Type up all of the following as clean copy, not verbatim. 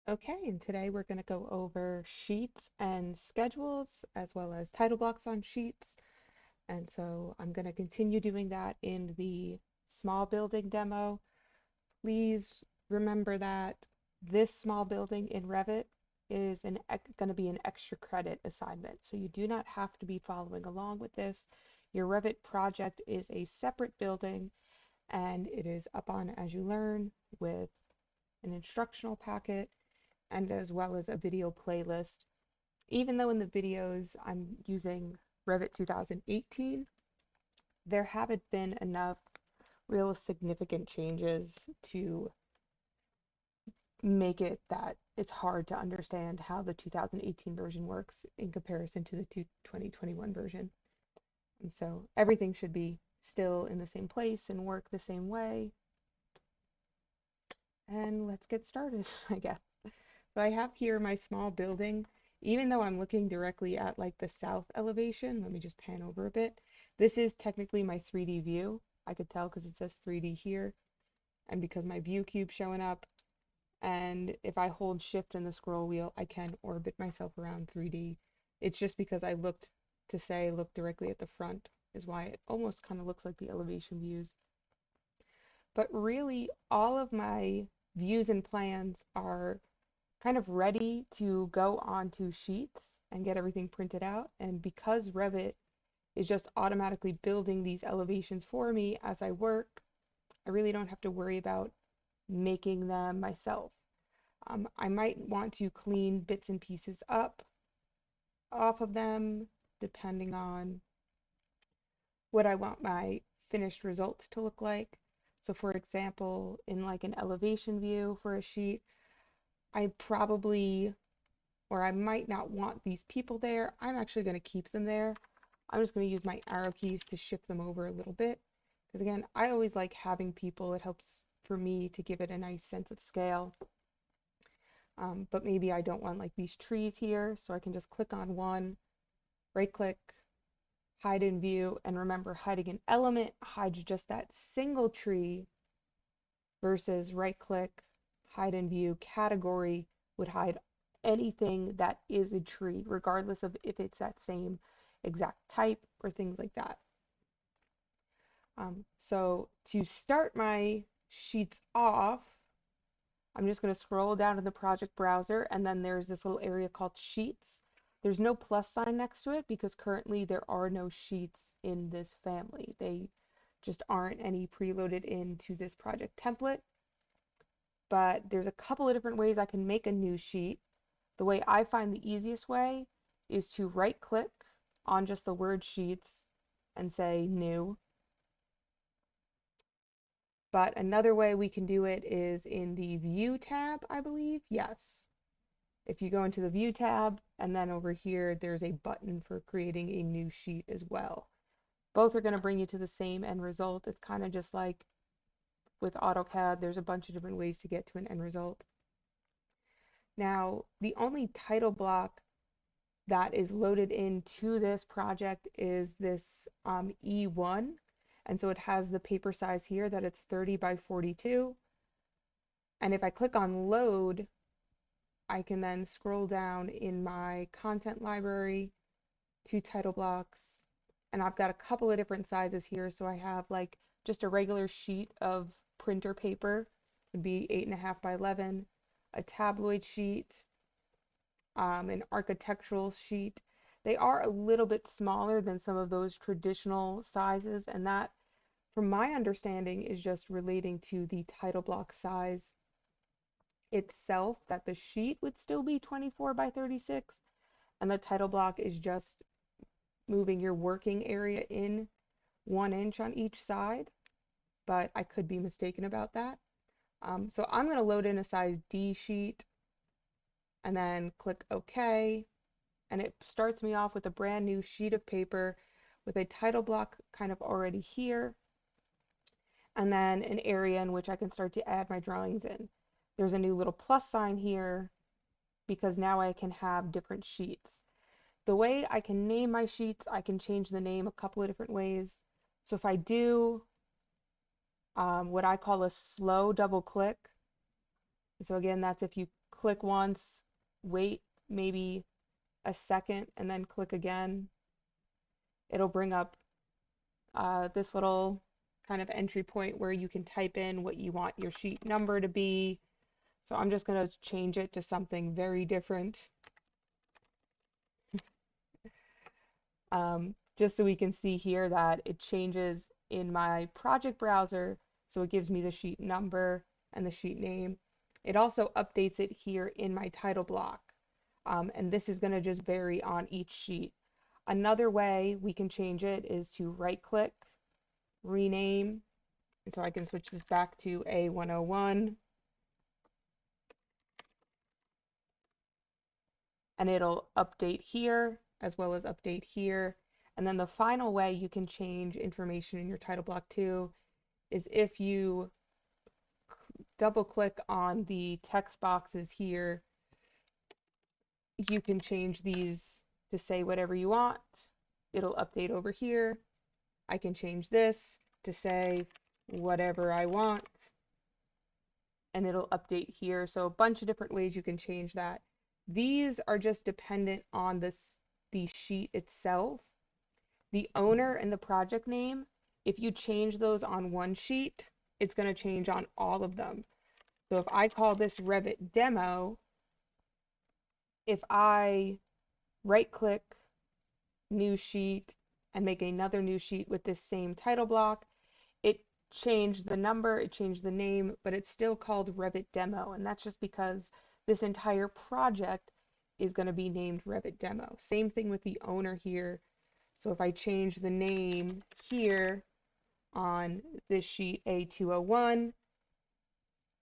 Okay, and today we're going to go over sheets and schedules as well as title blocks on sheets. And so I'm going to continue doing that in the small building demo. Please remember that this small building in Revit is going to be an extra credit assignment. So you do not have to be following along with this. Your Revit project is a separate building and it is up on As You Learn with an instructional packet and as well as a video playlist. Even though in the videos I'm using Revit 2018, there haven't been enough real significant changes to make it that it's hard to understand how the 2018 version works in comparison to the 2021 version. And so everything should be still in the same place and work the same way. And let's get started, I guess. So I have here my small building. Even though I'm looking directly at like the south elevation, let me just pan over a bit. This is technically my 3D view. I could tell because it says 3D here, and because my view cube's showing up. And if I hold shift in the scroll wheel, I can orbit myself around 3D. It's just because I looked to say look directly at the front is why it almost kind of looks like the elevation views. But really, all of my views and plans are kind of ready to go onto sheets and get everything printed out. And because Revit is just automatically building these elevations for me as I work, I really don't have to worry about making them myself. I might want to clean bits and pieces up off of them depending on what I want my finished results to look like. So for example, in like an elevation view for a sheet, I probably or I might not want these people there. I'm actually going to keep them there. I'm just going to use my arrow keys to shift them over a little bit. Because again, I always like having people. It helps for me to give it a nice sense of scale. But maybe I don't want like these trees here, so I can just click on one, right click, hide in view, and remember hiding an element hides just that single tree versus right click, hide in view, category would hide anything that is a tree, regardless of if it's that same exact type or things like that. So to start my sheets off, I'm just going to scroll down to the project browser and then there's this little area called sheets. There's no plus sign next to it because currently there are no sheets in this family. They just aren't any preloaded into this project template. But there's a couple of different ways I can make a new sheet. The way I find the easiest way is to right click on just the word sheets and say new. But another way we can do it is in the view tab, I believe. Yes. If you go into the view tab and then over here, there's a button for creating a new sheet as well. Both are going to bring you to the same end result. It's kind of just like with AutoCAD, there's a bunch of different ways to get to an end result. Now, the only title block that is loaded into this project is this E1. And so it has the paper size here that it's 30 by 42. And if I click on load, I can then scroll down in my content library to title blocks. And I've got a couple of different sizes here. So I have like just a regular sheet of printer paper, would be 8.5 by 11, a tabloid sheet, an architectural sheet. They are a little bit smaller than some of those traditional sizes, and that, from my understanding, is just relating to the title block size itself, that the sheet would still be 24 by 36, and the title block is just moving your working area in 1 inch on each side, but I could be mistaken about that. So I'm going to load in a size D sheet and then click OK. And it starts me off with a brand new sheet of paper with a title block kind of already here, and then an area in which I can start to add my drawings in. There's a new little plus sign here because now I can have different sheets. The way I can name my sheets, I can change the name a couple of different ways. So if I do what I call a slow double click, and so again, that's if you click once, wait maybe a second, and then click again, it'll bring up this little kind of entry point where you can type in what you want your sheet number to be. So I'm just going to change it to something very different, just so we can see here that it changes in my project browser. So it gives me the sheet number and the sheet name. It also updates it here in my title block. And this is going to just vary on each sheet. Another way we can change it is to right click, rename, and so I can switch this back to A101, and it'll update here as well as update here. And then the final way you can change information in your title block too is if you double click on the text boxes here, you can change these to say whatever you want. It'll update over here. I can change this to say whatever I want, and it'll update here. So a bunch of different ways you can change that. These are just dependent on the sheet itself. The owner and the project name, if you change those on one sheet, it's going to change on all of them. So if I call this Revit demo, if I right click, new sheet, and make another new sheet with this same title block, it changed the number, it changed the name, but it's still called Revit Demo, and that's just because this entire project is going to be named Revit Demo. Same thing with the owner here. So if I change the name here on this sheet A201,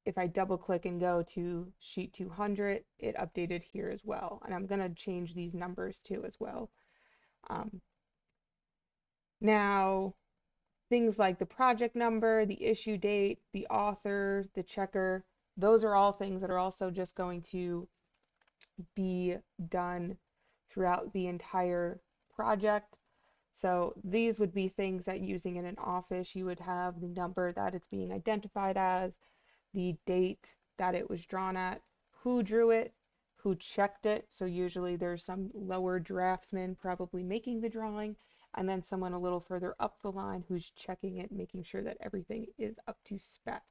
if I double click and go to sheet 200, it updated here as well. And I'm going to change these numbers too as well. Now, things like the project number, the issue date, the author, the checker, those are all things that are also just going to be done throughout the entire project. So these would be things that using in an office, you would have the number that it's being identified as, the date that it was drawn at, who drew it, who checked it. So usually there's some lower draftsman probably making the drawing, and then someone a little further up the line who's checking it, making sure that everything is up to spec.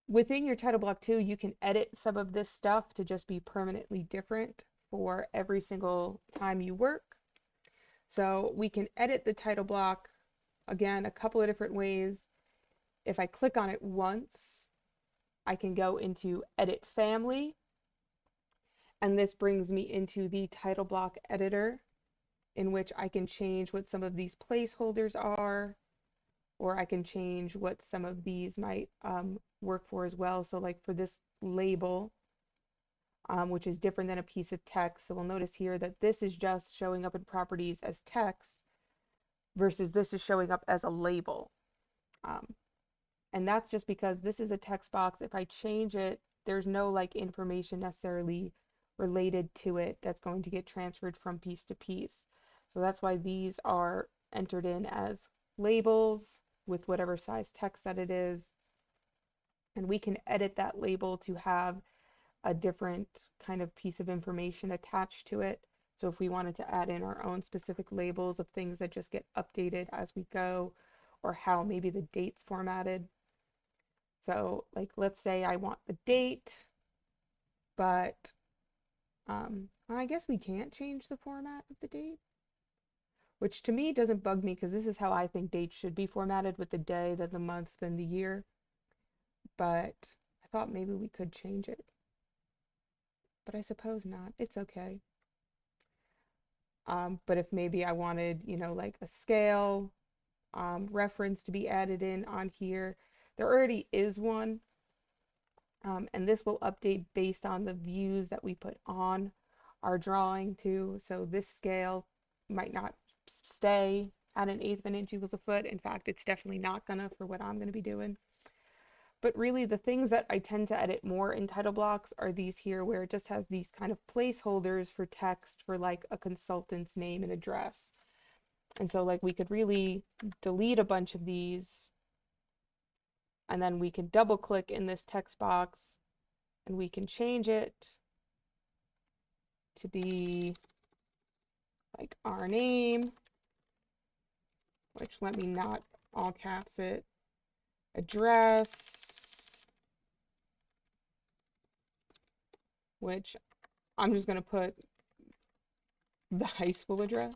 Within your title block too, you can edit some of this stuff to just be permanently different for every single time you work. So we can edit the title block, again, a couple of different ways. If I click on it once, I can go into Edit Family, and this brings me into the title block editor, in which I can change what some of these placeholders are, or I can change what some of these might work for as well. So like for this label, which is different than a piece of text. So we'll notice here that this is just showing up in properties as text versus this is showing up as a label. And that's just because this is a text box. If I change it, there's no like information necessarily related to it that's going to get transferred from piece to piece. So that's why these are entered in as labels with whatever size text that it is. And we can edit that label to have a different kind of piece of information attached to it. So if we wanted to add in our own specific labels of things that just get updated as we go, or how maybe the date's formatted. So like, let's say I want the date, but I guess we can't change the format of the date, which to me doesn't bug me because this is how I think dates should be formatted, with the day, then the month, then the year. But I thought maybe we could change it, but I suppose not. It's okay. But if maybe I wanted, you know, like a scale reference to be added in on here, there already is one. And this will update based on the views that we put on our drawing too. So this scale might not stay at 1/8 of an inch equals a foot. In fact, it's definitely not gonna for what I'm gonna be doing. But really the things that I tend to edit more in title blocks are these here, where it just has these kind of placeholders for text for like a consultant's name and address. And so like we could really delete a bunch of these, and then we can double click in this text box, and we can change it to be like our name, which let me not all caps it, address, which I'm just going to put the high school address,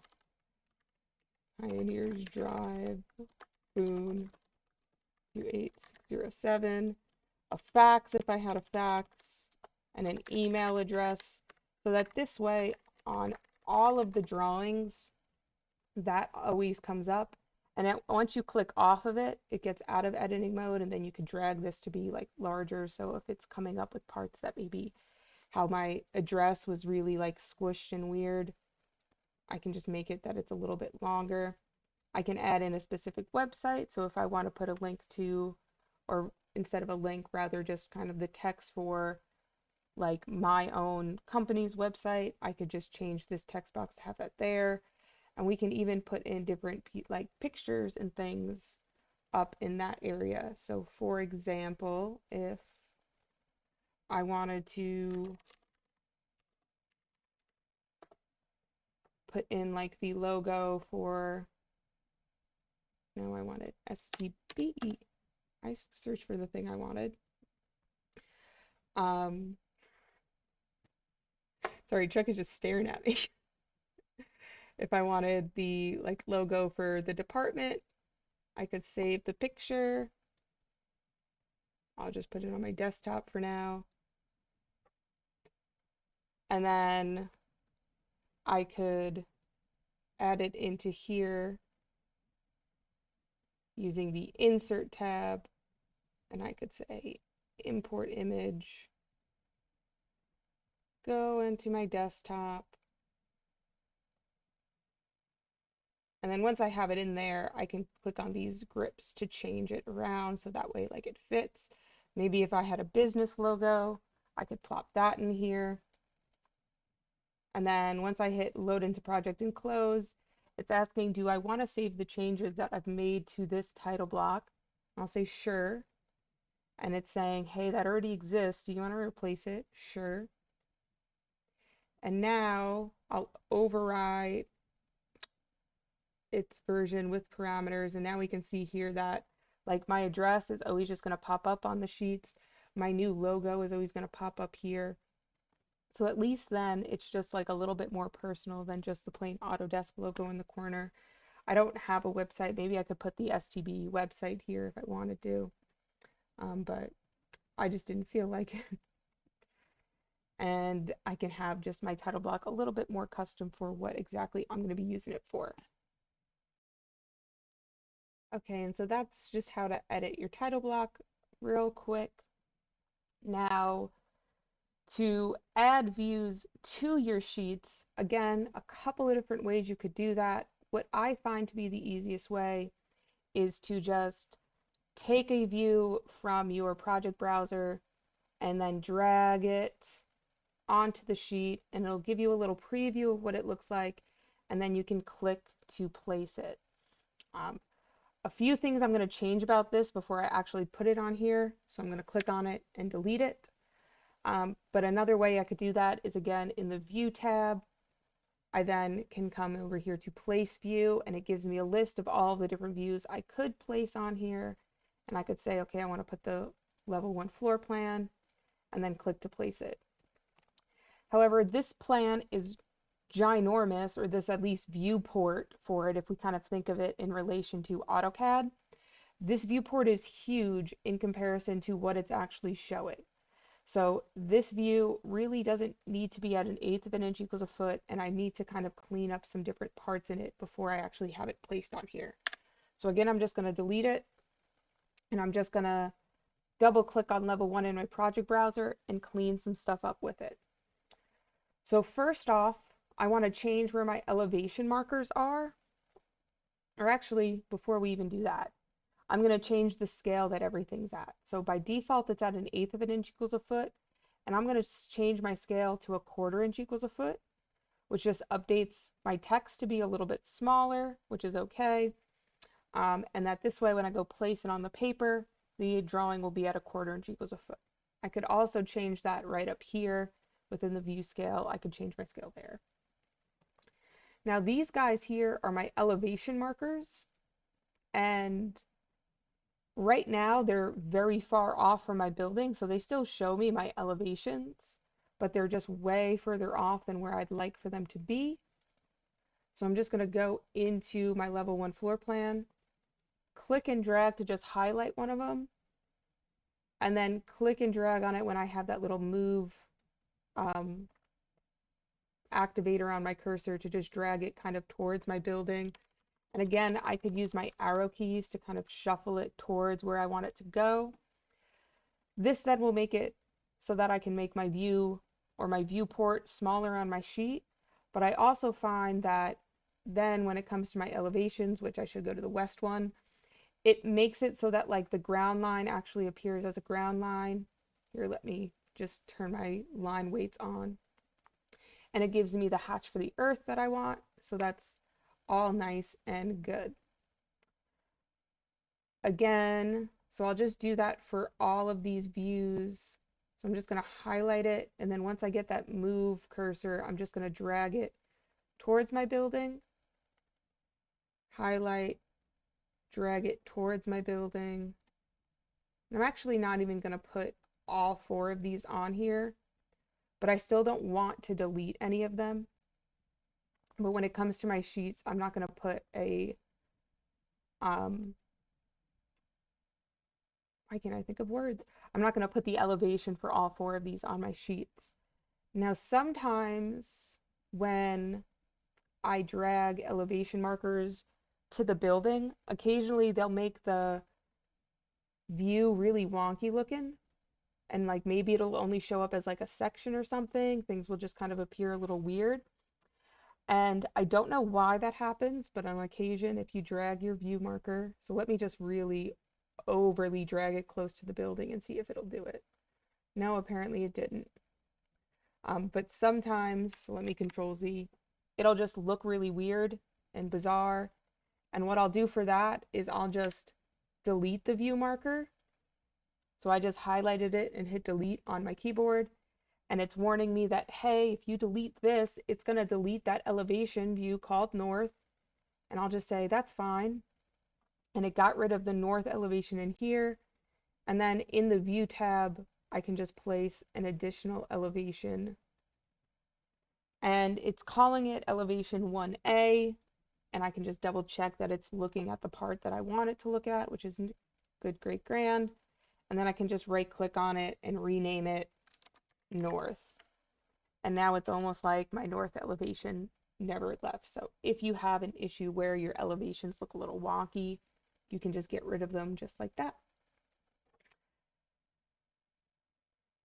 Pioneers Drive, Boone, U8607, a fax if I had a fax, and an email address, so that this way on all of the drawings, that always comes up. And once you click off of it, it gets out of editing mode, and then you can drag this to be like larger. So if it's coming up with parts that maybe how my address was really like squished and weird, I can just make it that it's a little bit longer. I can add in a specific website. So if I want to put a link to, or instead of a link, rather just kind of the text for like my own company's website, I could just change this text box to have that there. And we can even put in different like pictures and things up in that area. So for example, if I wanted to put in like the logo for, no, I wanted STB. I searched for the thing I wanted. Sorry, Chuck is just staring at me. If I wanted the like logo for the department, I could save the picture. I'll just put it on my desktop for now. And then I could add it into here using the Insert tab, and I could say Import Image, go into my desktop, and then once I have it in there, I can click on these grips to change it around so that way like it fits. Maybe if I had a business logo, I could plop that in here. And then once I hit load into project and close, it's asking, do I want to save the changes that I've made to this title block? I'll say sure. And it's saying, hey, that already exists. Do you want to replace it? Sure. And now I'll override its version with parameters. And now we can see here that like my address is always just going to pop up on the sheets. My new logo is always going to pop up here. So at least then it's just like a little bit more personal than just the plain Autodesk logo in the corner. I don't have a website. Maybe I could put the STB website here if I wanted to, but I just didn't feel like it. And I can have just my title block a little bit more custom for what exactly I'm going to be using it for. Okay, and so that's just how to edit your title block real quick. Now, to add views to your sheets, again, a couple of different ways you could do that. What I find to be the easiest way is to just take a view from your project browser and then drag it onto the sheet, and it'll give you a little preview of what it looks like, and then you can click to place it. A few things I'm going to change about this before I actually put it on here, so I'm going to click on it and delete it. But another way I could do that is again in the View tab. I then can come over here to Place View, and it gives me a list of all the different views I could place on here. And I could say, okay, I want to put the level 1 floor plan, and then click to place it. However, this plan is ginormous, or this at least viewport for it, if we kind of think of it in relation to AutoCAD. This viewport is huge in comparison to what it's actually showing. So this view really doesn't need to be at 1/8 of an inch equals a foot, and I need to kind of clean up some different parts in it before I actually have it placed on here. So again, I'm just going to delete it, and I'm just going to double click on level 1 in my project browser and clean some stuff up with it. So first off, I want to change where my elevation markers are, or actually before we even do that, I'm going to change the scale that everything's at. So by default, it's at 1/8 of an inch equals a foot. And I'm going to change my scale to 1/4 inch equals a foot, which just updates my text to be a little bit smaller, which is okay. And that this way, when I go place it on the paper, the drawing will be at 1/4 inch equals a foot. I could also change that right up here within the view scale. I could change my scale there. Now these guys here are my elevation markers, and right now they're very far off from my building, so they still show me my elevations, but they're just way further off than where I'd like for them to be. So I'm just going to go into my level 1 floor plan, click and drag to just highlight one of them, and then click and drag on it when I have that little move activator on my cursor to just drag it kind of towards my building. And again, I could use my arrow keys to kind of shuffle it towards where I want it to go. This then will make it so that I can make my view or my viewport smaller on my sheet. But I also find that then when it comes to my elevations, which I should go to the west one, it makes it so that like the ground line actually appears as a ground line. Here, let me just turn my line weights on. And it gives me the hatch for the earth that I want. So that's all nice and good. Again, so I'll just do that for all of these views. So I'm just going to highlight it, and then once I get that move cursor, I'm just going to drag it towards my building, highlight, drag it towards my building. And I'm actually not even going to put all 4 of these on here, but I still don't want to delete any of them. But when it comes to my sheets, I'm not going to put a why can't I think of words? I'm not going to put the elevation for all 4 of these on my sheets. Now, sometimes when I drag elevation markers to the building, occasionally they'll make the view really wonky looking, and like maybe it'll only show up as like a section or something. Things will just kind of appear a little weird. And I don't know why that happens, but on occasion, if you drag your view marker, so let me just really overly drag it close to the building and see if it'll do it. No, apparently it didn't. But sometimes, so let me Control Z, it'll just look really weird and bizarre. And what I'll do for that is I'll just delete the view marker. So I just highlighted it and hit delete on my keyboard. And it's warning me that, hey, if you delete this, it's going to delete that elevation view called north. And I'll just say, that's fine. And it got rid of the north elevation in here. And then in the view tab, I can just place an additional elevation. And it's calling it elevation 1A. And I can just double check that it's looking at the part that I want it to look at, which is good, great, grand. And then I can just right click on it and rename it north. And now it's almost like my north elevation never left. So if you have an issue where your elevations look a little wonky, you can just get rid of them just like that.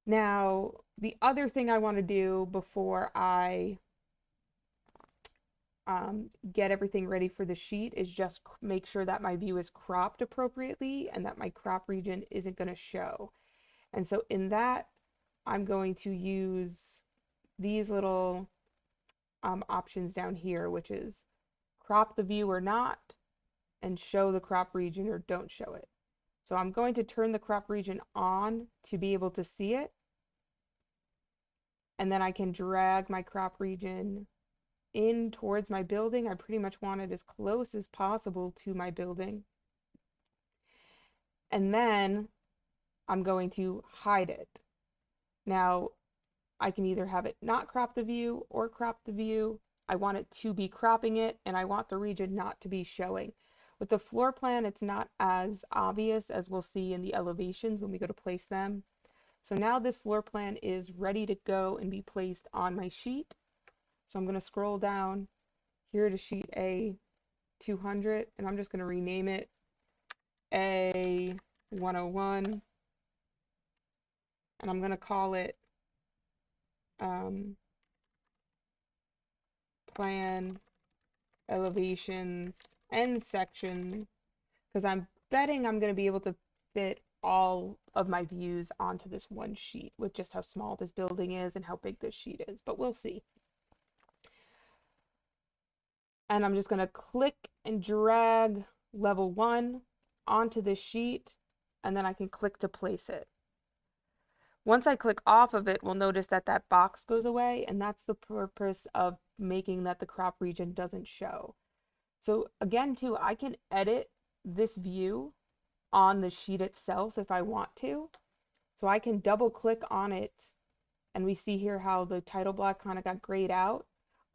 Now, the other thing I want to do before I get everything ready for the sheet is just make sure that my view is cropped appropriately and that my crop region isn't going to show. And so in that, I'm going to use these little options down here, which is crop the view or not, and show the crop region or don't show it. So I'm going to turn the crop region on to be able to see it. And then I can drag my crop region in towards my building. I pretty much want it as close as possible to my building. And then I'm going to hide it. Now, I can either have it not crop the view or crop the view. I want it to be cropping it, and I want the region not to be showing. With the floor plan, it's not as obvious as we'll see in the elevations when we go to place them. So now this floor plan is ready to go and be placed on my sheet. So I'm going to scroll down here to sheet A200, and I'm just going to rename it A101, and I'm going to call it plan elevations and section, because I'm betting I'm going to be able to fit all of my views onto this one sheet with just how small this building is and how big this sheet is, but we'll see. And I'm just going to click and drag level 1 onto this sheet, and then I can click to place it. Once I click off of it, we'll notice that that box goes away, and that's the purpose of making that the crop region doesn't show. So again, too, I can edit this view on the sheet itself if I want to. So I can double click on it, and we see here how the title block kind of got grayed out.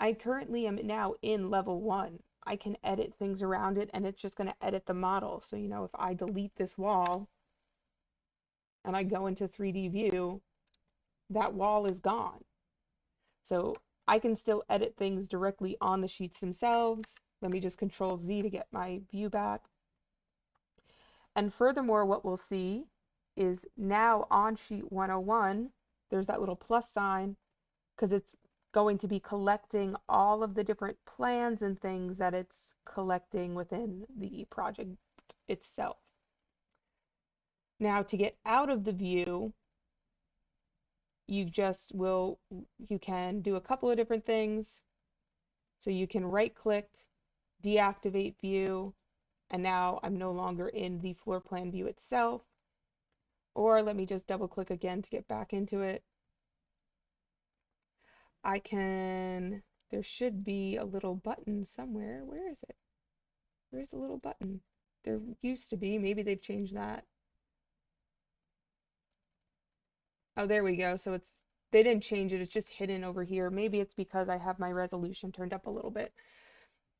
I currently am now in level 1. I can edit things around it, and it's just going to edit the model. So, you know, if I delete this wall and I go into 3D view, that wall is gone. So I can still edit things directly on the sheets themselves. Let me just Control Z to get my view back. And furthermore, what we'll see is now on sheet 101, there's that little plus sign because it's going to be collecting all of the different plans and things that it's collecting within the project itself. Now to get out of the view, you can do a couple of different things. So you can right click, deactivate view, and now I'm no longer in the floor plan view itself. Or let me just double click again to get back into it. There should be a little button somewhere. Where is it? Where's the little button? There used to be, maybe they've changed that. Oh, there we go. So they didn't change it, it's just hidden over here. Maybe it's because I have my resolution turned up a little bit.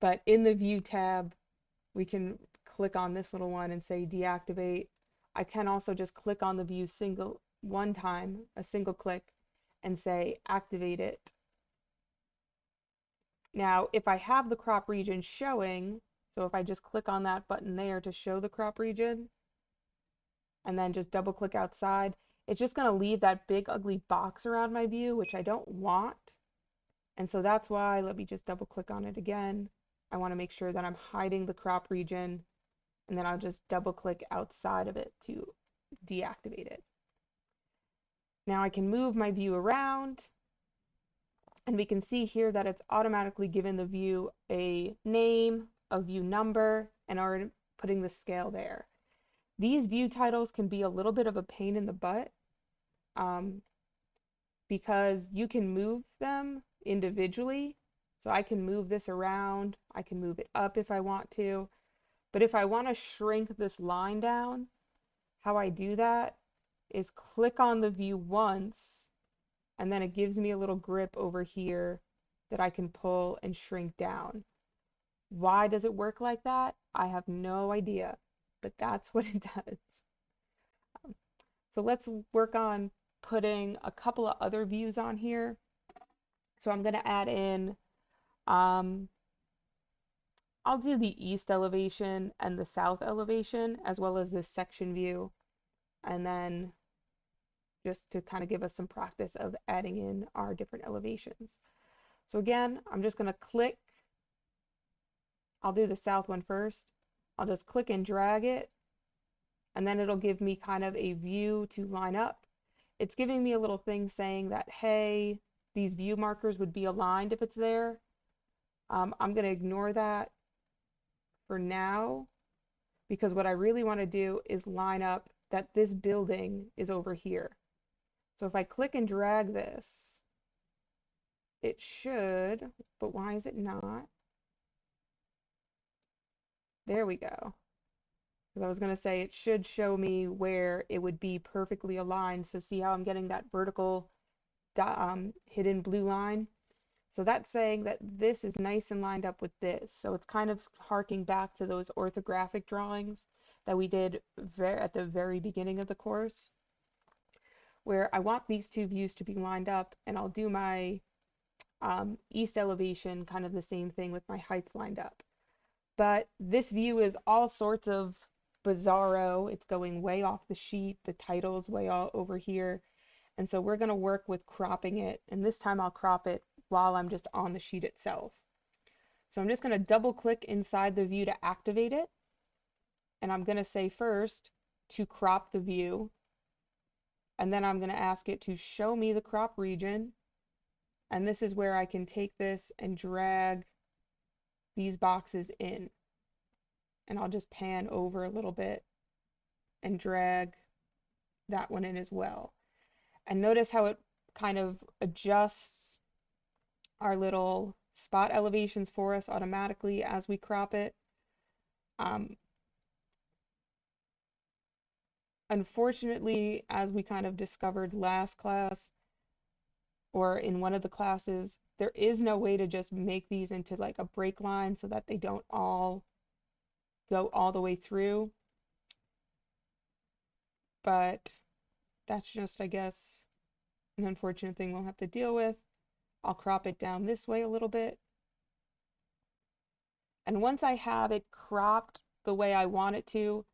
But in the view tab, we can click on this little one and say deactivate. I can also just click on the view one time, a single click, and say activate it. Now, if I have the crop region showing, so if I just click on that button there to show the crop region, and then just double click outside, it's just going to leave that big ugly box around my view, which I don't want. And so that's why, let me just double click on it again. I want to make sure that I'm hiding the crop region, and then I'll just double click outside of it to deactivate it. Now I can move my view around, and we can see here that it's automatically given the view a name, a view number, and are putting the scale there. These view titles can be a little bit of a pain in the butt because you can move them individually. So I can move this around, I can move it up if I want to, but if I want to shrink this line down, how I do that is click on the view once, and then it gives me a little grip over here that I can pull and shrink down. Why does it work like that? I have no idea, but that's what it does. So let's work on putting a couple of other views on here. So I'm going to add in, I'll do the east elevation and the south elevation, as well as this section view, and then just to kind of give us some practice of adding in our different elevations. So again, I'm just going to click, I'll do the south one first. I'll just click and drag it, and then it'll give me kind of a view to line up. It's giving me a little thing saying that, hey, these view markers would be aligned if it's there. I'm going to ignore that for now, because what I really want to do is line up that this building is over here. So if I click and drag this, it should, but why is it not? There we go. Because I was going to say it should show me where it would be perfectly aligned. So see how I'm getting that vertical hidden blue line? So that's saying that this is nice and lined up with this. So it's kind of harking back to those orthographic drawings that we did at the very beginning of the course, where I want these two views to be lined up, and I'll do my east elevation kind of the same thing with my heights lined up. But this view is all sorts of bizarro. It's going way off the sheet. The title's way all over here. And so we're going to work with cropping it. And this time I'll crop it while I'm just on the sheet itself. So I'm just going to double click inside the view to activate it. And I'm going to say first to crop the view. And then I'm going to ask it to show me the crop region. And this is where I can take this and drag these boxes in. And I'll just pan over a little bit and drag that one in as well. And notice how it kind of adjusts our little spot elevations for us automatically as we crop it. Um, Unfortunately, as we kind of discovered last class or in one of the classes, there is no way to just make these into like a break line so that they don't all go all the way through. But that's just, I guess, an unfortunate thing we'll have to deal with. I'll crop it down this way a little bit. And once I have it cropped the way I want it to,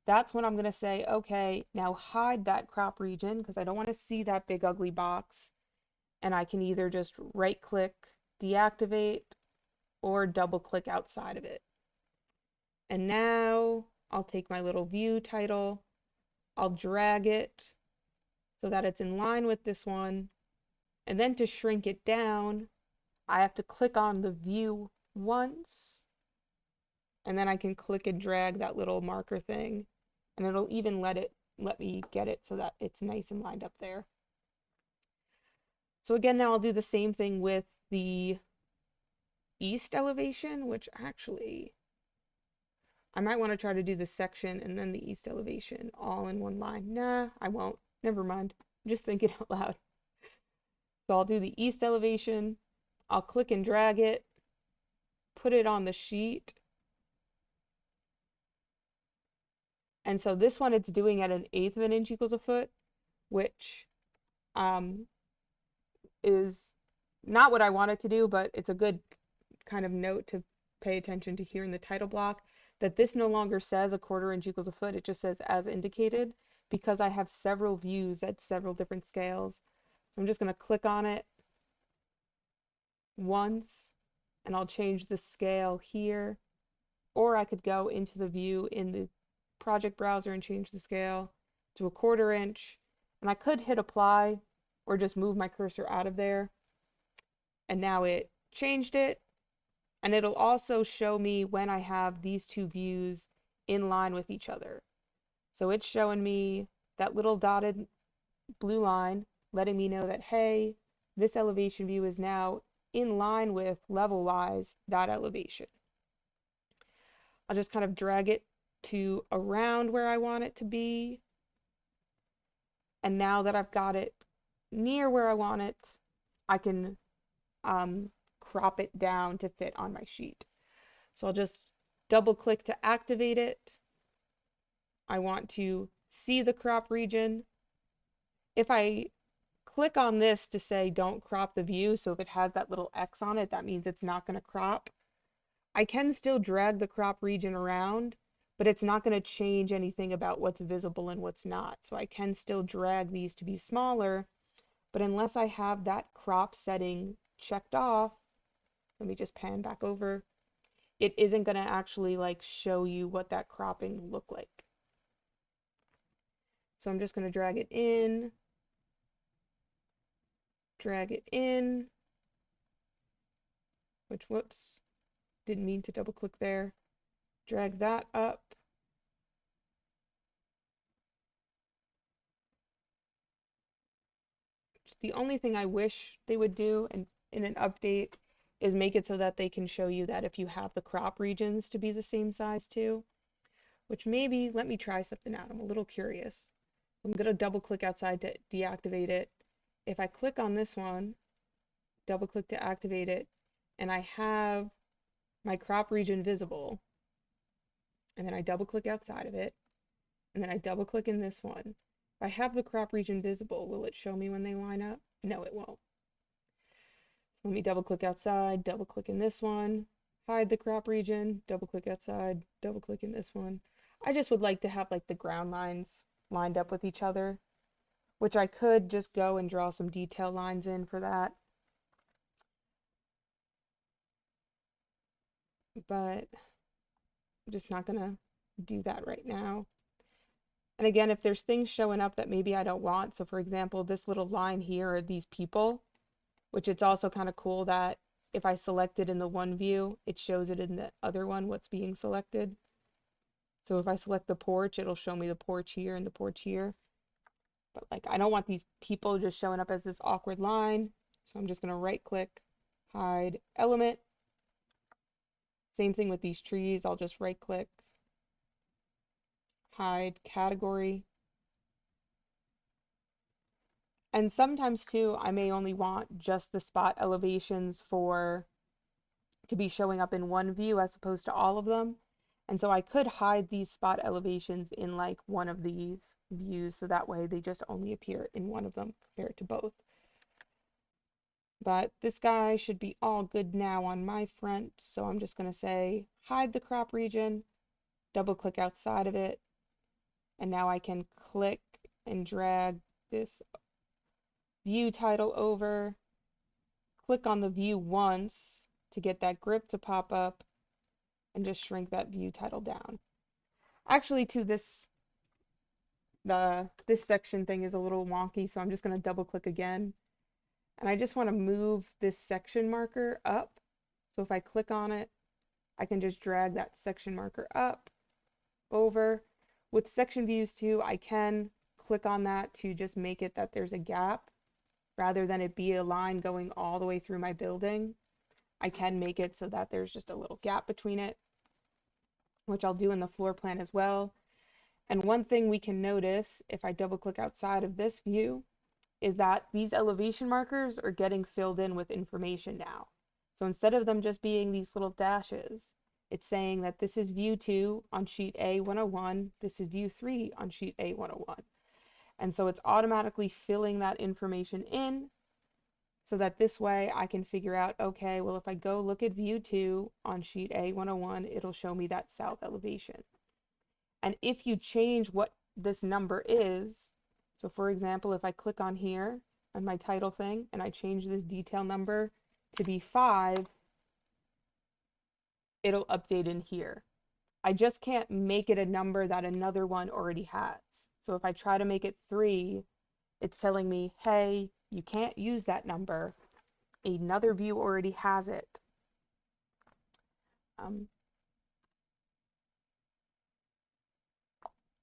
that's when I'm going to say, okay, now hide that crop region because I don't want to see that big ugly box. And I can either just right click, deactivate, or double click outside of it. And now I'll take my little view title, I'll drag it so that it's in line with this one. And then to shrink it down, I have to click on the view once, and then I can click and drag that little marker thing, and it'll even let me get it so that it's nice and lined up there. So again, now I'll do the same thing with the east elevation, which actually I might want to try to do the section and then the east elevation all in one line. Nah, I won't. Never mind. I'm just thinking out loud. So I'll do the east elevation. I'll click and drag it, put it on the sheet. And so this one it's doing at 1/8 of an inch equals a foot, which um, is not what I want it to do, but it's a good kind of note to pay attention to here in the title block that this no longer says 1/4 inch equals a foot. It just says as indicated because I have several views at several different scales. So I'm just going to click on it once and I'll change the scale here, or I could go into the view in the project browser and change the scale to 1/4 inch, and I could hit apply or just move my cursor out of there, and now it changed it, and it'll also show me when I have these two views in line with each other. So it's showing me that little dotted blue line, letting me know that, hey, this elevation view is now in line with level-wise that elevation. I'll just kind of drag it to around where I want it to be. And now that I've got it near where I want it, I can crop it down to fit on my sheet. So I'll just double click to activate it. I want to see the crop region. If I click on this to say don't crop the view, so if it has that little X on it, that means it's not going to crop. I can still drag the crop region around, but it's not going to change anything about what's visible and what's not. So I can still drag these to be smaller, but unless I have that crop setting checked off, let me just pan back over, it isn't going to actually like show you what that cropping looked like. So I'm just going to drag it in, which, whoops, didn't mean to double click there. Drag that up. The only thing I wish they would do in an update is make it so that they can show you that if you have the crop regions to be the same size too, which maybe, let me try something out. I'm a little curious. I'm going to double click outside to deactivate it. If I click on this one, double click to activate it, and I have my crop region visible, and then I double click outside of it, and then I double click in this one. If I have the crop region visible, will it show me when they line up? No, it won't. So let me double click outside, double click in this one, hide the crop region, double click outside, double click in this one. I just would like to have like the ground lines lined up with each other, which I could just go and draw some detail lines in for that. But I'm just not gonna do that right now. And again, if there's things showing up that maybe I don't want, so for example, this little line here are these people, which it's also kind of cool that if I select it in the one view, it shows it in the other one what's being selected. So if I select the porch, it'll show me the porch here and the porch here. But like, I don't want these people just showing up as this awkward line. So I'm just going to right click, hide element. Same thing with these trees. I'll just right click, hide category. And sometimes too, I may only want just the spot elevations to be showing up in one view as opposed to all of them. And so I could hide these spot elevations in like one of these views so that way they just only appear in one of them compared to both. But this guy should be all good now on my front, so I'm just going to say hide the crop region, double click outside of it, and now I can click and drag this view title over, click on the view once to get that grip to pop up, and just shrink that view title down. Actually, too, this section thing is a little wonky, so I'm just going to double click again. And I just want to move this section marker up. So if I click on it, I can just drag that section marker up, over. With section views too, I can click on that to just make it that there's a gap rather than it be a line going all the way through my building. I can make it so that there's just a little gap between it, which I'll do in the floor plan as well. And one thing we can notice if I double click outside of this view is that these elevation markers are getting filled in with information now. So instead of them just being these little dashes, it's saying that this is view 2 on sheet A101, this is view 3 on sheet A101. And so it's automatically filling that information in so that this way I can figure out, okay, well, if I go look at view 2 on sheet A101, it'll show me that south elevation. And if you change what this number is, so for example, if I click on here on my title thing and I change this detail number to be 5, it'll update in here. I just can't make it a number that another one already has. So if I try to make it 3, it's telling me, hey, you can't use that number. Another view already has it.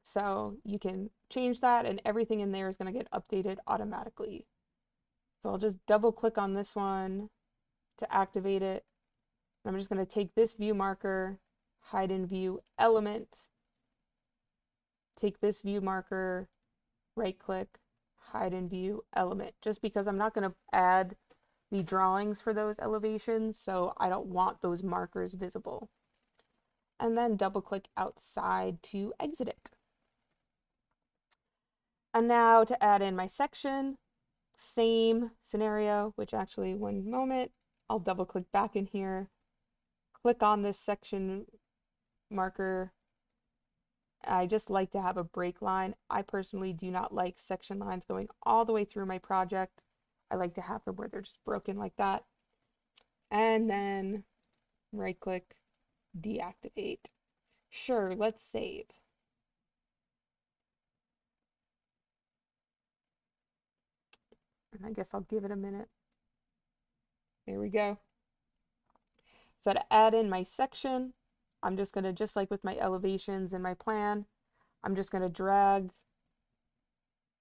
So you can change that and everything in there is going to get updated automatically. So I'll just double click on this one to activate it. I'm just going to take this view marker, hide in view element, take this view marker, right click, hide in view element, just because I'm not going to add the drawings for those elevations, so I don't want those markers visible. And then double click outside to exit it. And now to add in my section, same scenario, which actually, one moment, I'll double click back in here, click on this section marker. I just like to have a break line. I personally do not like section lines going all the way through my project. I like to have them where they're just broken like that. And then right click, deactivate. Sure, let's save. And I guess I'll give it a minute. There we go. So to add in my section, I'm just going to, just like with my elevations in my plan, I'm just going to drag,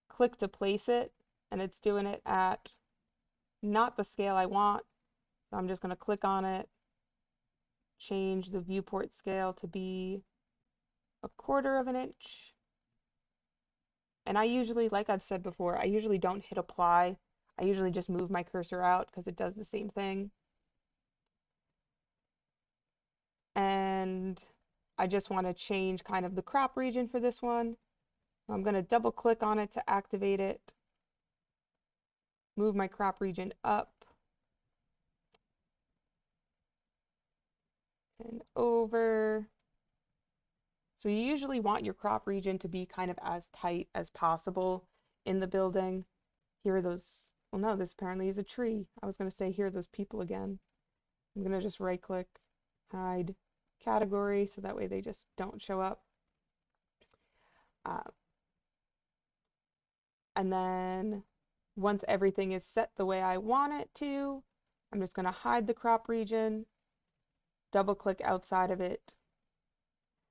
click to place it, and it's doing it at not the scale I want. So I'm just going to click on it, change the viewport scale to be 1/4 of an inch. And I usually, like I've said before, I usually don't hit apply. I usually just move my cursor out because it does the same thing. And I just want to change kind of the crop region for this one. So I'm going to double click on it to activate it, move my crop region up and over. So you usually want your crop region to be kind of as tight as possible in the building. Here are those, well no, this apparently is a tree. I was going to say here are those people again. I'm going to just right click, hide category, so that way they just don't show up. And then once everything is set the way I want it to, I'm just going to hide the crop region, double click outside of it.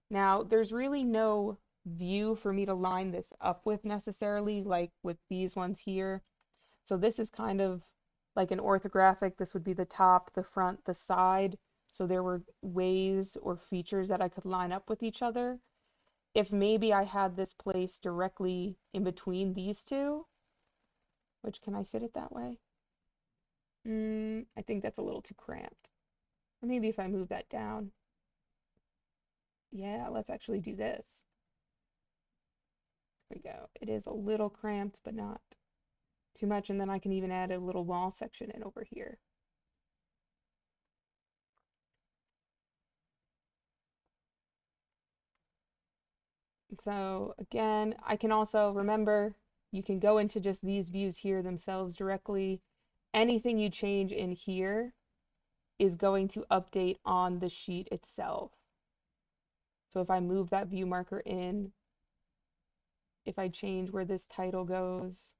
Now, there's really no view for me to line this up with necessarily, like with these ones here. So this is kind of like an orthographic. This would be the top, the front, the side. So there were ways or features that I could line up with each other. If maybe I had this placed directly in between these two, which can I fit it that way? I think that's a little too cramped. Or maybe if I move that down. Yeah, let's actually do this. There we go. It is a little cramped, but not too much. And then I can even add a little wall section in over here. So again, I can also remember you can go into just these views here themselves directly. Anything you change in here is going to update on the sheet itself. So if I move that view marker in, if I change where this title goes,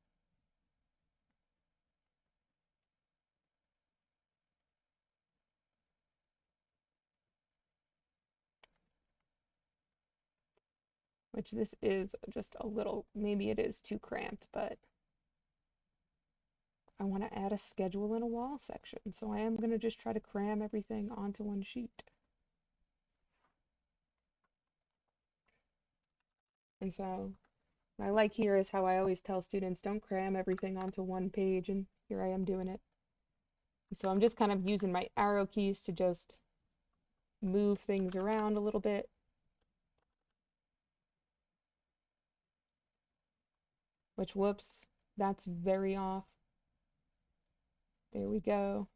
which this is just a little, maybe it is too cramped, but I want to add a schedule and a wall section. So I am going to just try to cram everything onto one sheet. And so what I like here is how I always tell students, don't cram everything onto one page, and here I am doing it. And so I'm just kind of using my arrow keys to just move things around a little bit. Which, whoops, that's very off. There we go.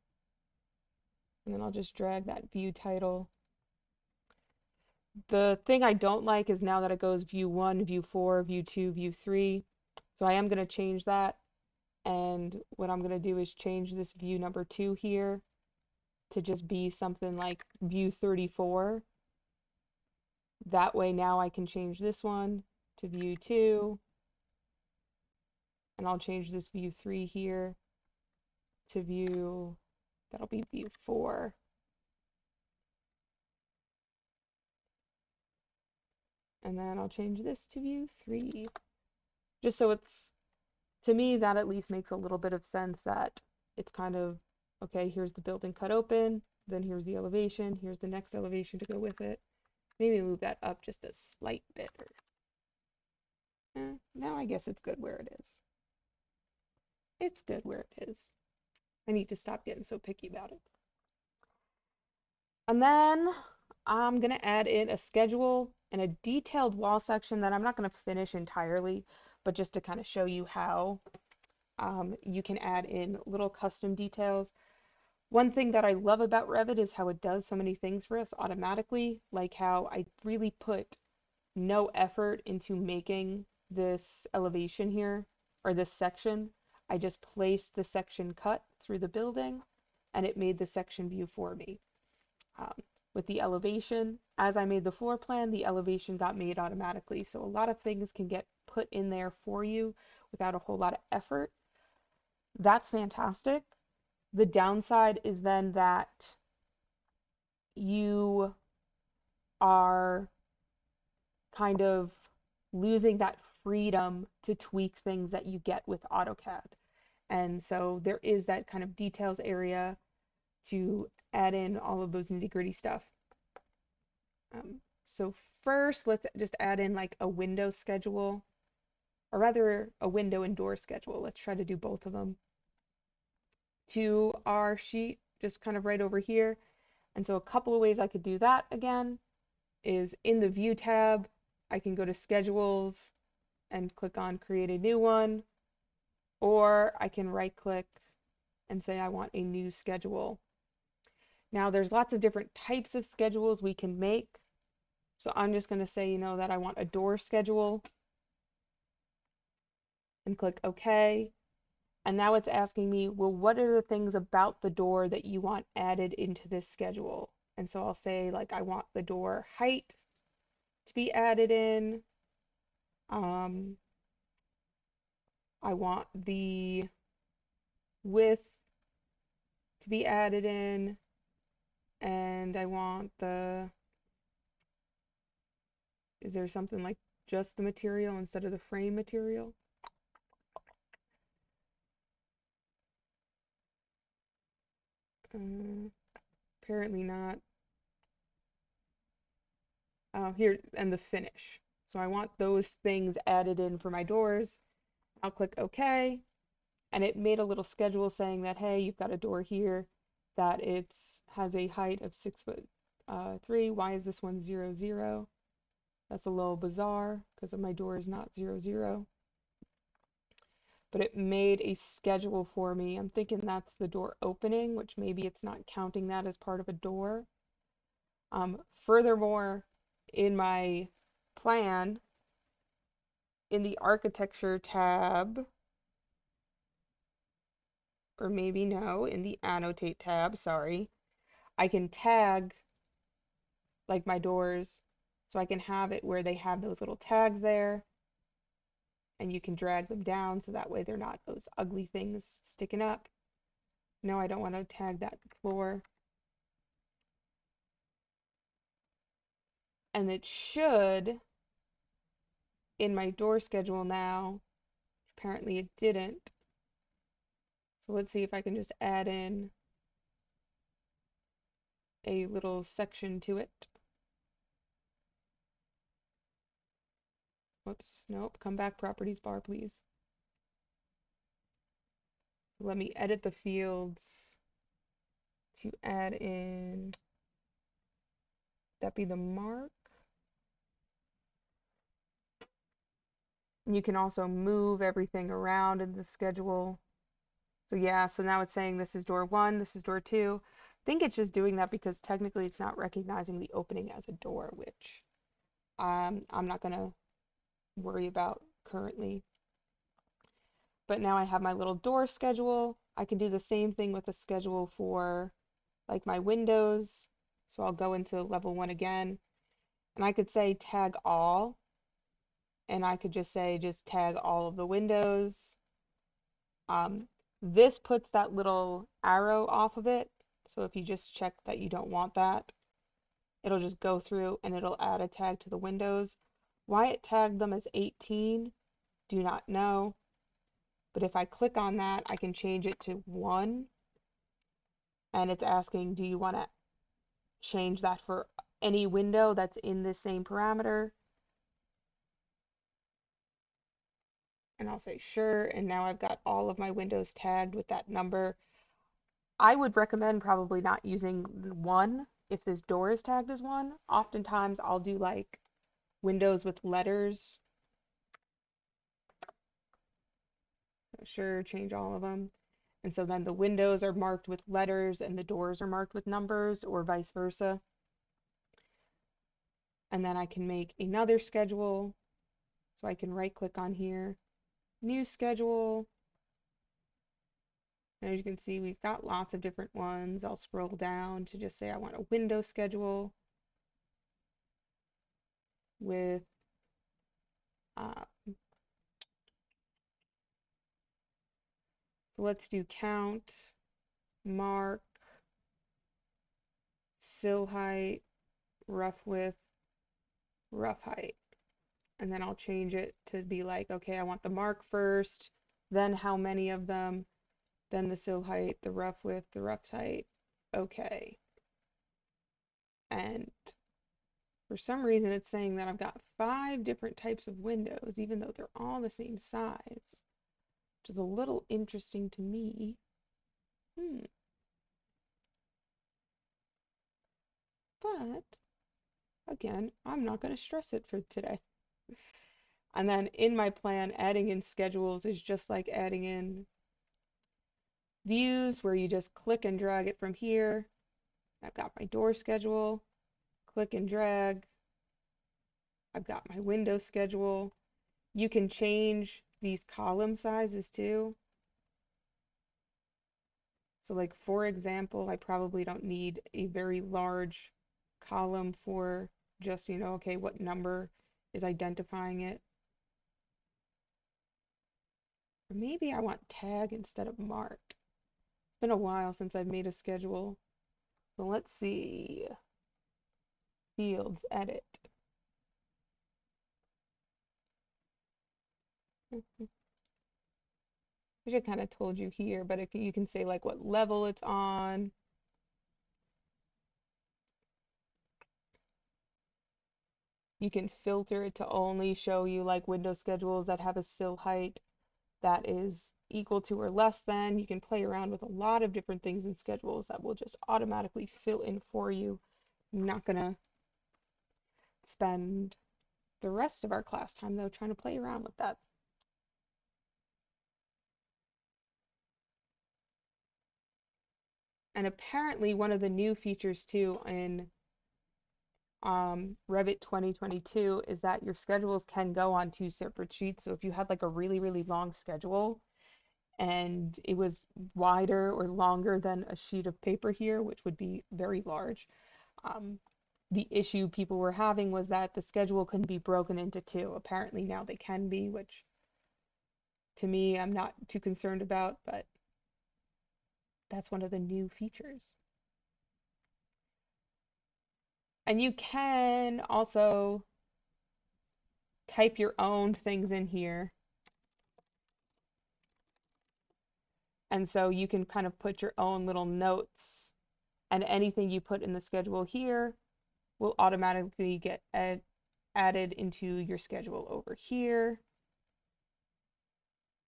And then I'll just drag that view title. The thing I don't like is now that it goes view 1, view 4, view 2, view 3. So I am going to change that. And what I'm going to do is change this view number 2 here to just be something like view 34. That way now I can change this one to view 2. And I'll change this view 3 here to view, that'll be view 4. And then I'll change this to view 3. Just so it's, to me, that at least makes a little bit of sense that it's kind of, okay, here's the building cut open, then here's the elevation, here's the next elevation to go with it. Maybe move that up just a slight bit. Now I guess it's good where it is. It's good where it is. I need to stop getting so picky about it. And then I'm going to add in a schedule and a detailed wall section that I'm not going to finish entirely, but just to kind of show you how you can add in little custom details. One thing that I love about Revit is how it does so many things for us automatically, like how I really put no effort into making this elevation here, or this section. I just placed the section cut through the building, and it made the section view for me. Um, with the elevation, as I made the floor plan, the elevation got made automatically. So a lot of things can get put in there for you without a whole lot of effort. That's fantastic. The downside is then that you are kind of losing that freedom to tweak things that you get with AutoCAD. And so there is that kind of details area to add in all of those nitty-gritty stuff. So first, let's just add in like a window schedule, or rather a window and door schedule. Let's try to do both of them to our sheet, just kind of right over here. And so a couple of ways I could do that again is in the View tab, I can go to Schedules and click on Create a New One, or I can right-click and say I want a new schedule. Now there's lots of different types of schedules we can make. So I'm just going to say, that I want a door schedule and click OK. And now it's asking me, well, what are the things about the door that you want added into this schedule? And so I'll say, like, I want the door height to be added in. I want the width to be added in. And I want is there something like just the material instead of the frame material. Apparently not. Here, and the finish. So I want those things added in for my doors. I'll click OK, and it made a little schedule saying that, hey, you've got a door here that has a height of 6'3". Why is this one 0, 0? That's a little bizarre because my door is not 0, 0. But it made a schedule for me. I'm thinking that's the door opening, which maybe it's not counting that as part of a door. Furthermore, in my plan, in the architecture tab, or maybe no, in the annotate tab, sorry, I can tag like my doors, so I can have it where they have those little tags there, and you can drag them down so that way they're not those ugly things sticking up. No, I don't want to tag that floor. And it should, in my door schedule now, apparently it didn't. So let's see if I can just add in a little section to it. Whoops, nope, come back properties bar, please. Let me edit the fields to add in, that be the mark. And you can also move everything around in the schedule. So yeah, so now it's saying this is door 1, this is door 2. I think it's just doing that because technically it's not recognizing the opening as a door, which I'm not going to worry about currently. But now I have my little door schedule. I can do the same thing with the schedule for like my windows. So I'll go into level 1 again, and I could say tag all, and I could just say just tag all of the windows. This puts that little arrow off of it. So if you just check that you don't want that, it'll just go through and it'll add a tag to the windows. Why it tagged them as 18, do not know. But if I click on that, I can change it to 1. And it's asking, do you want to change that for any window that's in this same parameter? And I'll say sure, and now I've got all of my windows tagged with that number. I would recommend probably not using 1 if this door is tagged as 1. Oftentimes I'll do like windows with letters. So sure, change all of them. And so then the windows are marked with letters and the doors are marked with numbers, or vice versa. And then I can make another schedule. So I can right click on here, new schedule. And as you can see, we've got lots of different ones. I'll scroll down to just say I want a window schedule with so let's do count, mark, sill height, rough width, rough height. And then I'll change it to be like, okay, I want the mark first, then how many of them, then the sill height, the rough width, the rough height. Okay. And for some reason it's saying that I've got 5 different types of windows, even though they're all the same size, which is a little interesting to me. But again, I'm not going to stress it for today. And then in my plan, adding in schedules is just like adding in views, where you just click and drag it from here. I've got my door schedule, click and drag. I've got my window schedule. You can change these column sizes too. So like, for example, I probably don't need a very large column for just, okay, what number is identifying it. Or maybe I want tag instead of mark. It's been a while since I've made a schedule. So let's see. Fields, edit. I should kind of told you here, but you can say like what level it's on. You can filter it to only show you like window schedules that have a sill height that is equal to or less than. You can play around with a lot of different things in schedules that will just automatically fill in for you. I'm not gonna spend the rest of our class time though trying to play around with that. And apparently one of the new features too in Revit 2022 is that your schedules can go on two separate sheets. So if you had like a really, really long schedule and it was wider or longer than a sheet of paper here, which would be very large, um, the issue people were having was that the schedule couldn't be broken into two. Apparently now they can be, which to me I'm not too concerned about, but that's one of the new features. And you can also type your own things in here. And so you can kind of put your own little notes, and anything you put in the schedule here will automatically get added into your schedule over here,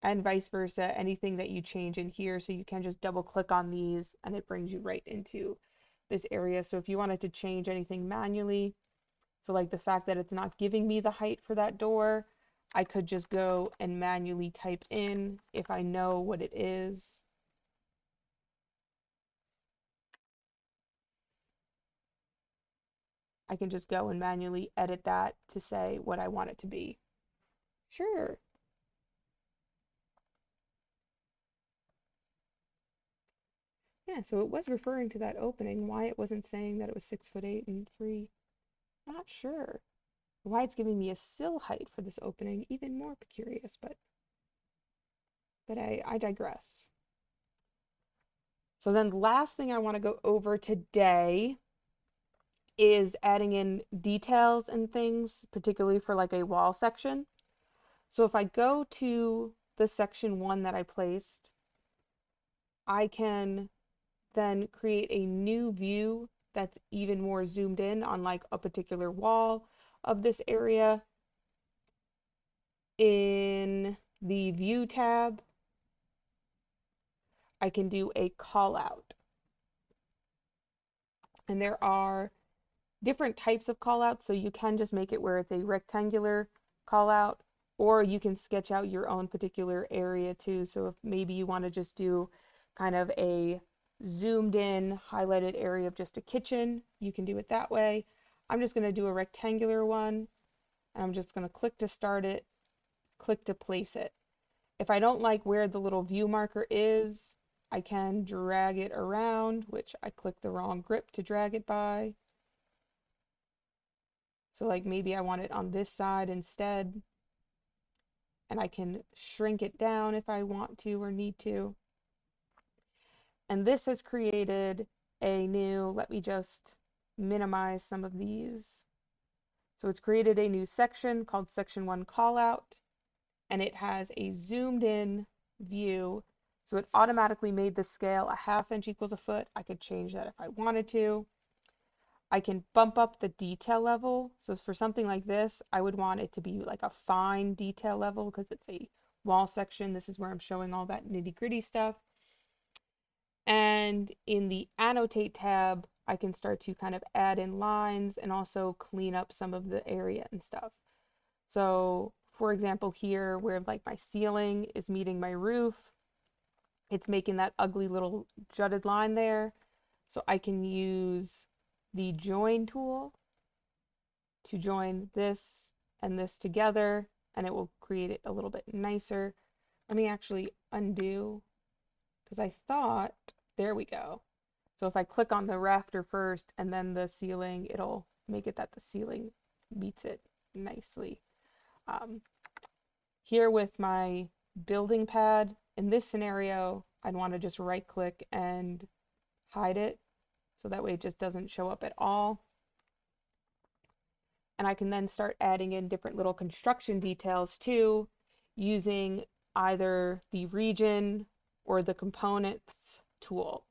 and vice versa. Anything that you change in here, so you can just double click on these and it brings you right into this area. So if you wanted to change anything manually, so like the fact that it's not giving me the height for that door, I could just go and manually type in if I know what it is. I can just go and manually edit that to say what I want it to be. Sure. Yeah, so it was referring to that opening. Why it wasn't saying that it was 6'8" and 3, not sure. Why it's giving me a sill height for this opening, even more curious, but I digress. So then the last thing I want to go over today is adding in details and things, particularly for like a wall section. So if I go to the section 1 that I placed, I can then create a new view that's even more zoomed in on like a particular wall of this area. In the view tab, I can do a call out. And there are different types of call outs, so you can just make it where it's a rectangular call out, or you can sketch out your own particular area too. So if maybe you want to just do kind of a zoomed in highlighted area of just a kitchen, you can do it that way. I'm just going to do a rectangular one, and I'm just going to click to start it, click to place it. If I don't like where the little view marker is, I can drag it around, which I clicked the wrong grip to drag it by. So like maybe I want it on this side instead, and I can shrink it down if I want to or need to. And this has created a new, let me just minimize some of these. So it's created a new section called Section 1 Callout, and it has a zoomed in view. So it automatically made the scale a ½ inch equals a foot. I could change that if I wanted to. I can bump up the detail level. So for something like this, I would want it to be like a fine detail level because it's a wall section. This is where I'm showing all that nitty-gritty stuff. And in the annotate tab, I can start to kind of add in lines and also clean up some of the area and stuff. So for example, here where like my ceiling is meeting my roof, it's making that ugly little jutted line there. So I can use the join tool to join this and this together, and it will create it a little bit nicer. Let me actually undo, because I thought, there we go. So if I click on the rafter first and then the ceiling, it'll make it that the ceiling meets it nicely. Um, Here with my building pad, in this scenario, I'd want to just right click and hide it, so that way it just doesn't show up at all. And I can then start adding in different little construction details too, using either the region or the components tool.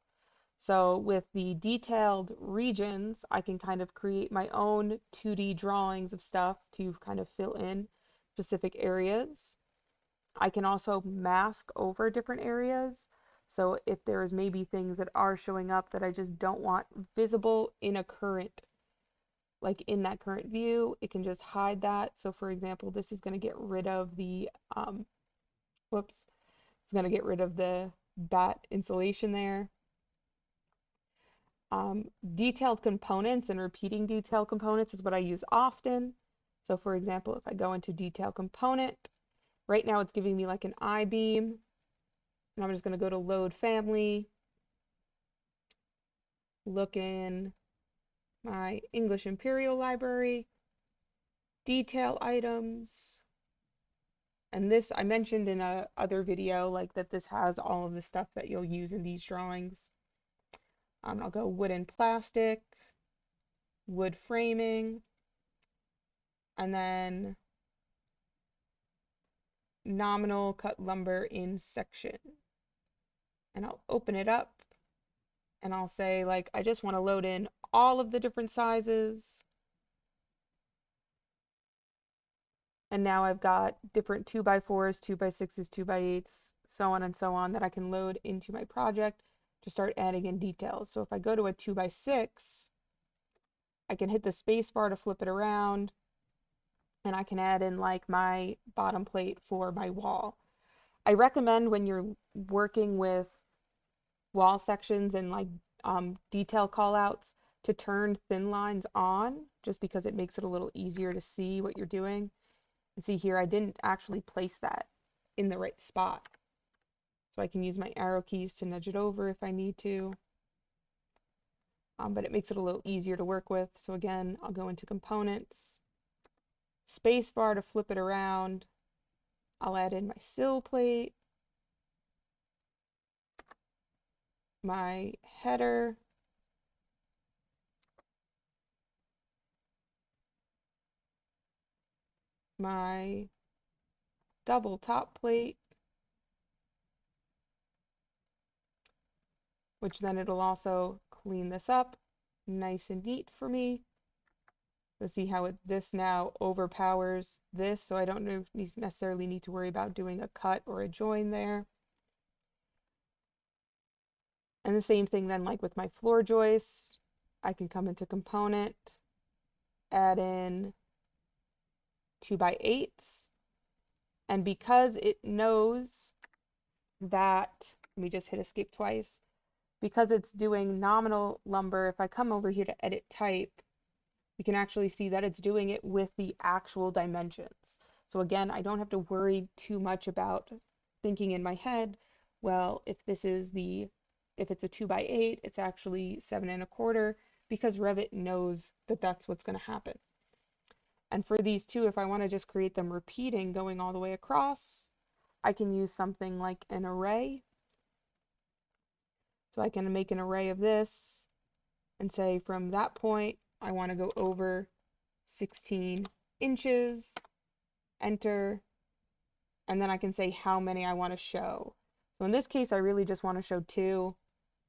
So with the detailed regions, I can kind of create my own 2D drawings of stuff to kind of fill in specific areas. I can also mask over different areas. So if there's maybe things that are showing up that I just don't want visible in a current, like in that current view, it can just hide that. So for example, this is going to get rid of the, whoops, it's going to get rid of the bat insulation there. Detailed components and repeating detailed components is what I use often. So for example, if I go into detail component, right now it's giving me like an I-beam, and I'm just going to go to load family, look in my English Imperial Library, detail items, and this I mentioned in a other video, like that this has all of the stuff that you'll use in these drawings. I'll go wood and plastic, wood framing, and then nominal cut lumber in section. And I'll open it up and I'll say, like, I just want to load in all of the different sizes. And now I've got different 2x4s, 2x6s, 2x8s, so on and so on that I can load into my project to start adding in details. So if I go to a 2x6, I can hit the space bar to flip it around, and I can add in like my bottom plate for my wall. I recommend when you're working with wall sections and like detail callouts to turn thin lines on, just because it makes it a little easier to see what you're doing. And see here, I didn't actually place that in the right spot. So I can use my arrow keys to nudge it over if I need to. But it makes it a little easier to work with. So again, I'll go into components, space bar to flip it around. I'll add in my sill plate, my header, my double top plate, which then it'll also clean this up nice and neat for me. So see how this now overpowers this, so I don't necessarily need to worry about doing a cut or a join there. And the same thing then like with my floor joists, I can come into component, add in 2x8s, and because it knows that, let me just hit escape twice, because it's doing nominal lumber, if I come over here to edit type, you can actually see that it's doing it with the actual dimensions. So again, I don't have to worry too much about thinking in my head, well, if it's a 2x8, it's actually 7 1/4, because Revit knows that that's what's going to happen. And for these two, if I want to just create them repeating going all the way across, I can use something like an array. So I can make an array of this and say from that point, I want to go over 16 inches, enter, and then I can say how many I want to show. So in this case, I really just want to show 2,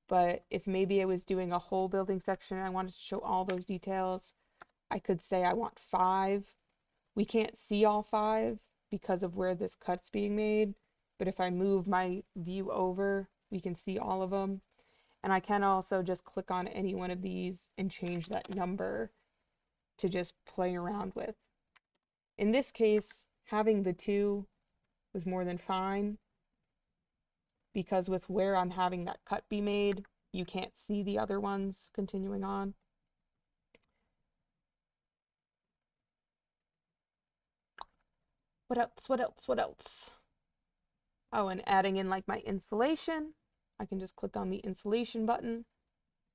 but if maybe I was doing a whole building section and I wanted to show all those details, I could say I want 5. We can't see all 5 because of where this cut's being made, but if I move my view over, we can see all of them. And I can also just click on any one of these and change that number to just play around with. In this case, having the 2 was more than fine, because with where I'm having that cut be made, you can't see the other ones continuing on. What else? What else? What else? Oh, and adding in like my insulation. I can just click on the insulation button.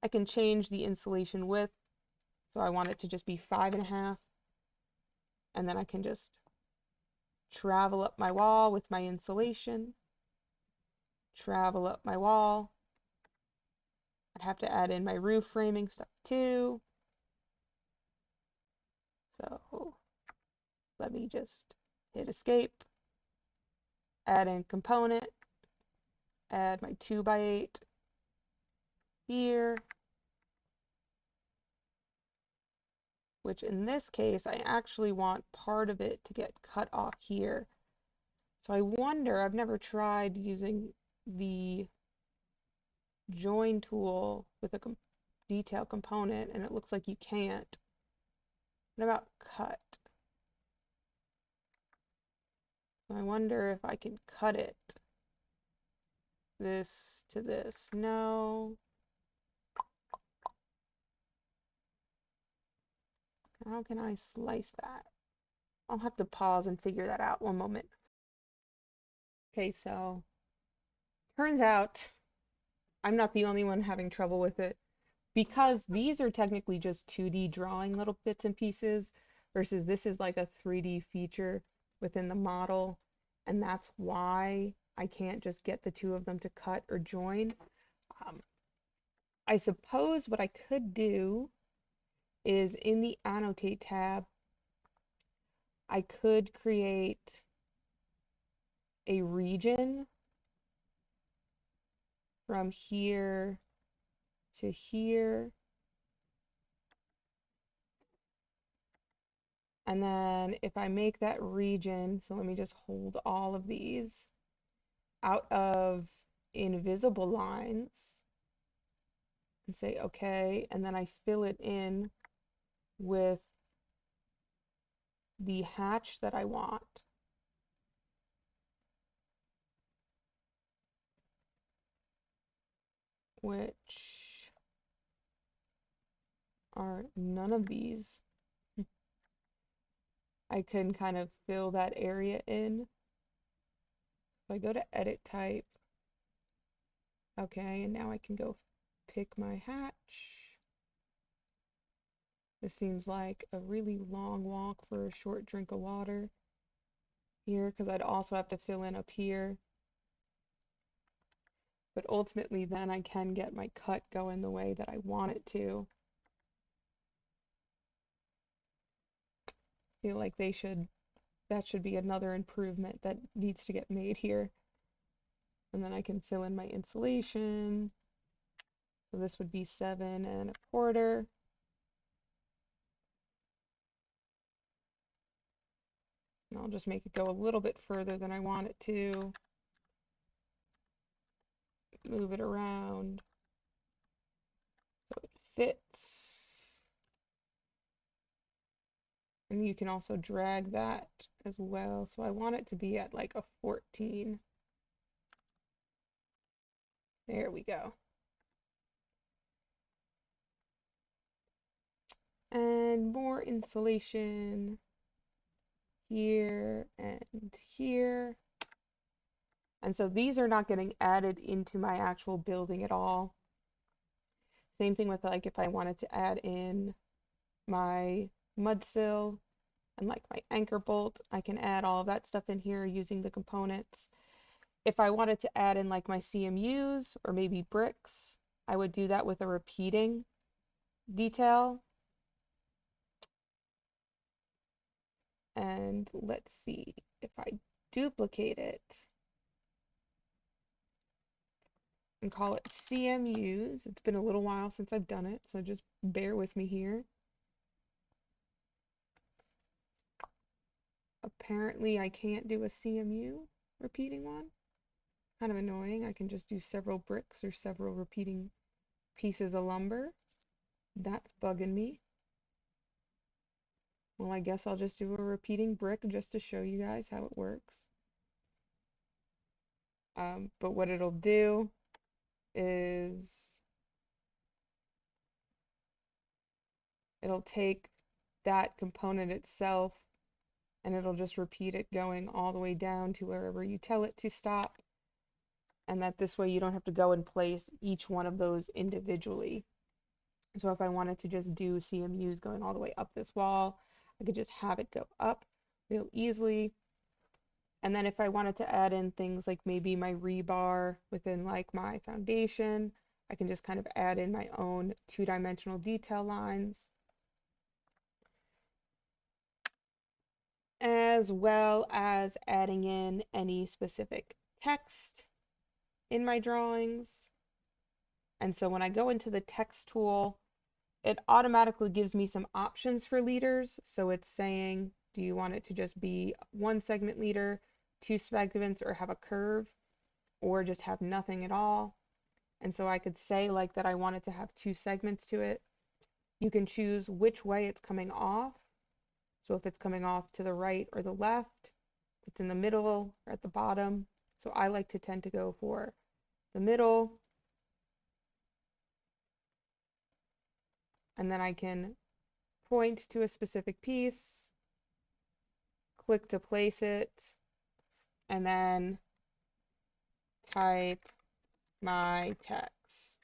I can change the insulation width. So I want it to just be 5.5. And then I can just travel up my wall with my insulation. Travel up my wall. I'd have to add in my roof framing stuff too. So let me just hit escape. add in component, add my 2x8 here, which in this case, I actually want part of it to get cut off here. So I wonder, I've never tried using the join tool with a detail component, and it looks like you can't. What about cut? I wonder if I can cut it. This to this. No. How can I slice that? I'll have to pause and figure that out. One moment. Okay, so turns out I'm not the only one having trouble with it. Because these are technically just 2D drawing little bits and pieces versus this is like a 3D feature within the model, and that's why I can't just get the two of them to cut or join. I suppose what I could do is in the Annotate tab, I could create a region from here to here. And then if I make that region, so let me just hold all of these out of invisible lines and say okay, and then I fill it in with the hatch that I want. Which are none of these. I can kind of fill that area in. If I go to edit type, okay, and now I can go pick my hatch. This seems like a really long walk for a short drink of water here, because I'd also have to fill in up here. But ultimately then I can get my cut going the way that I want it to. I feel like that should be another improvement that needs to get made here. And then I can fill in my insulation. So this would be 7 1/4. And I'll just make it go a little bit further than I want it to. Move it around so it fits. And you can also drag that as well. So I want it to be at like a 14. There we go. And more insulation here and here. And so these are not getting added into my actual building at all. Same thing with like if I wanted to add in my mud sill and like my anchor bolt, I can add all of that stuff in here using the components. If I wanted to add in like my CMUs or maybe bricks, I would do that with a repeating detail. And let's see, if I duplicate it and call it CMUs, it's been a little while since I've done it, so just bear with me here. Apparently I can't do a CMU repeating one. Kind of annoying. I can just do several bricks or several repeating pieces of lumber. That's bugging me. Well, I guess I'll just do a repeating brick just to show you guys how it works. But what it'll do is it'll take that component itself and it'll just repeat it going all the way down to wherever you tell it to stop. And that this way you don't have to go and place each one of those individually. So if I wanted to just do CMUs going all the way up this wall, I could just have it go up real easily. And then if I wanted to add in things like maybe my rebar within like my foundation, I can just kind of add in my own two-dimensional detail lines. as well as adding in any specific text in my drawings. And so when I go into the text tool, it automatically gives me some options for leaders. So it's saying, do you want it to just be one segment leader, two segments, or have a curve, or just have nothing at all? And so I could say like that I want it to have two segments to it. You can choose which way it's coming off. So if it's coming off to the right or the left, if it's in the middle or at the bottom. So I like to tend to go for the middle. And then I can point to a specific piece, click to place it, and then type my text.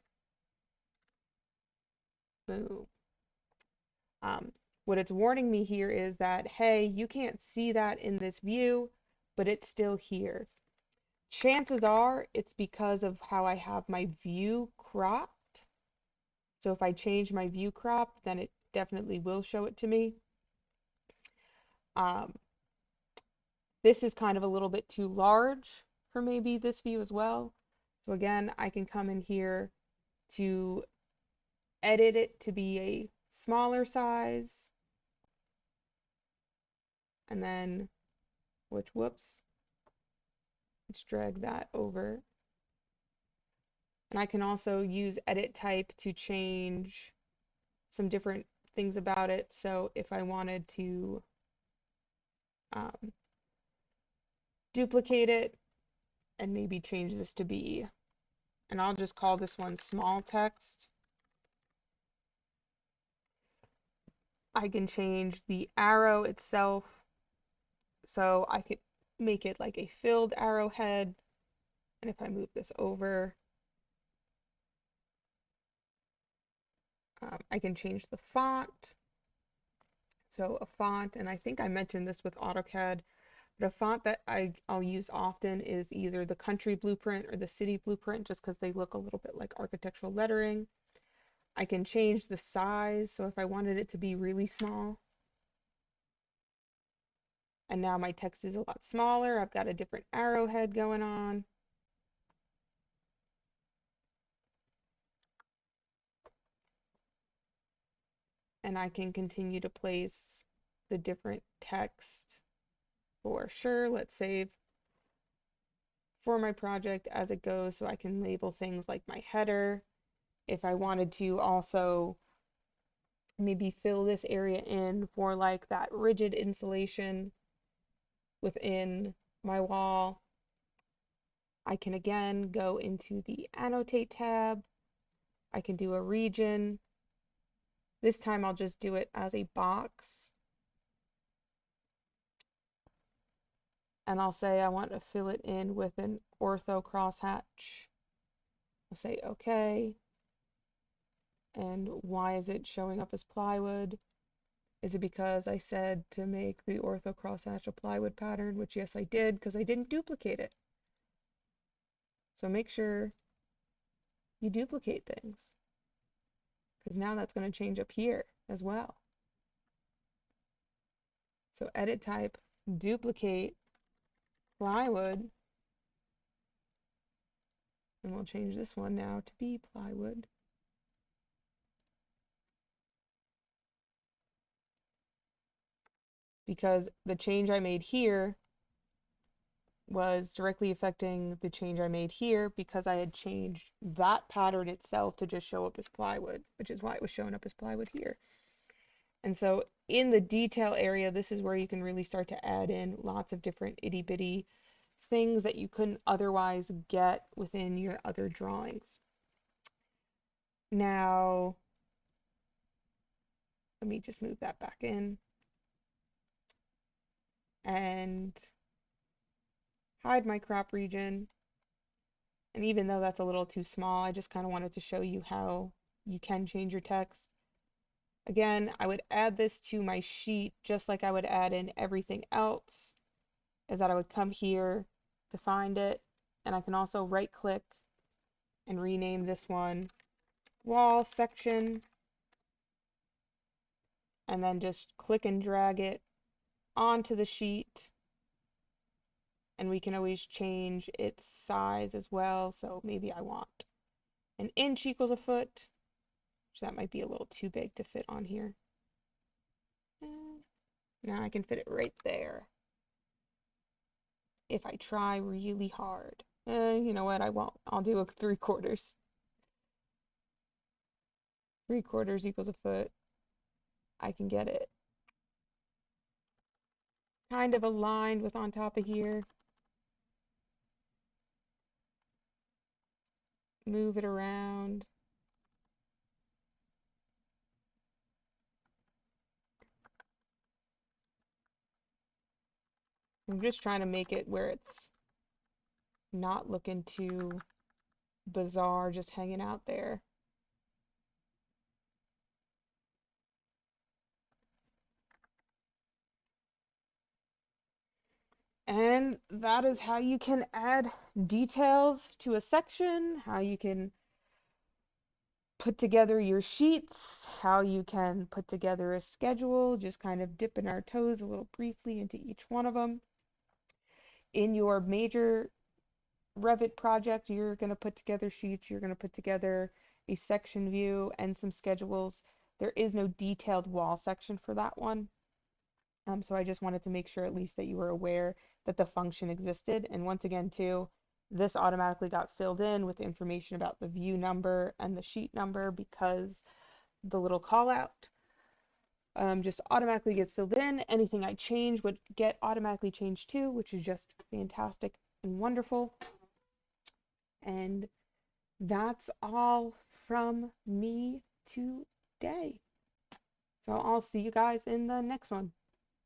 Boom. What it's warning me here is that, hey, you can't see that in this view, but it's still here. Chances are it's because of how I have my view cropped. So if I change my view crop, then it definitely will show it to me. This is kind of a little bit too large for maybe this view as well. So again, I can come in here to edit it to be a smaller size. And then, whoops, let's drag that over. And I can also use edit type to change some different things about it. So if I wanted to duplicate it and maybe change this to be, and I'll just call this one small text. I can change the arrow itself. So I could make it like a filled arrowhead. And if I move this over, I can change the font. So a font, and I think I mentioned this with AutoCAD, but a font that I'll use often is either the country blueprint or the city blueprint, just because they look a little bit like architectural lettering. I can change the size, so if I wanted it to be really small, and now my text is a lot smaller, I've got a different arrowhead going on. And I can continue to place the different text for sure. Let's save for my project as it goes so I can label things like my header. If I wanted to also maybe fill this area in for like that rigid insulation within my wall, I can again go into the annotate tab. I can do a region. This time I'll just do it as a box. And I'll say I want to fill it in with an ortho crosshatch. I'll say okay. And why is it showing up as plywood? Is it because I said to make the ortho crosshatch a plywood pattern, which yes I did, because I didn't duplicate it. So make sure you duplicate things, because now that's going to change up here as well. So edit type, duplicate, plywood, and we'll change this one now to be plywood. Because the change I made here was directly affecting the change I made here because I had changed that pattern itself to just show up as plywood, which is why it was showing up as plywood here. And so in the detail area, this is where you can really start to add in lots of different itty bitty things that you couldn't otherwise get within your other drawings. Now, let me just move that back in and hide my crop region. And even though that's a little too small, I just kind of wanted to show you how you can change your text. Again, I would add this to my sheet just like I would add in everything else, is that I would come here to find it, and I can also right click and rename this one wall section, and then just click and drag it onto the sheet, and we can always change its size as well. So maybe I want an inch equals a foot, which that might be a little too big to fit on here. Now I can fit it right there if I try really hard. You know what? I won't. I'll do a 3/4. 3/4 equals a foot. I can get it kind of aligned with on top of here. Move it around. I'm just trying to make it where it's not looking too bizarre just hanging out there. And that is how you can add details to a section, how you can put together your sheets, how you can put together a schedule, just kind of dipping our toes a little briefly into each one of them. In your major Revit project, you're going to put together sheets, you're going to put together a section view and some schedules. There is no detailed wall section for that one. So I just wanted to make sure at least that you were aware that the function existed. And once again, too, this automatically got filled in with information about the view number and the sheet number because the little call out just automatically gets filled in. Anything I change would get automatically changed too, which is just fantastic and wonderful. And that's all from me today. So I'll see you guys in the next one.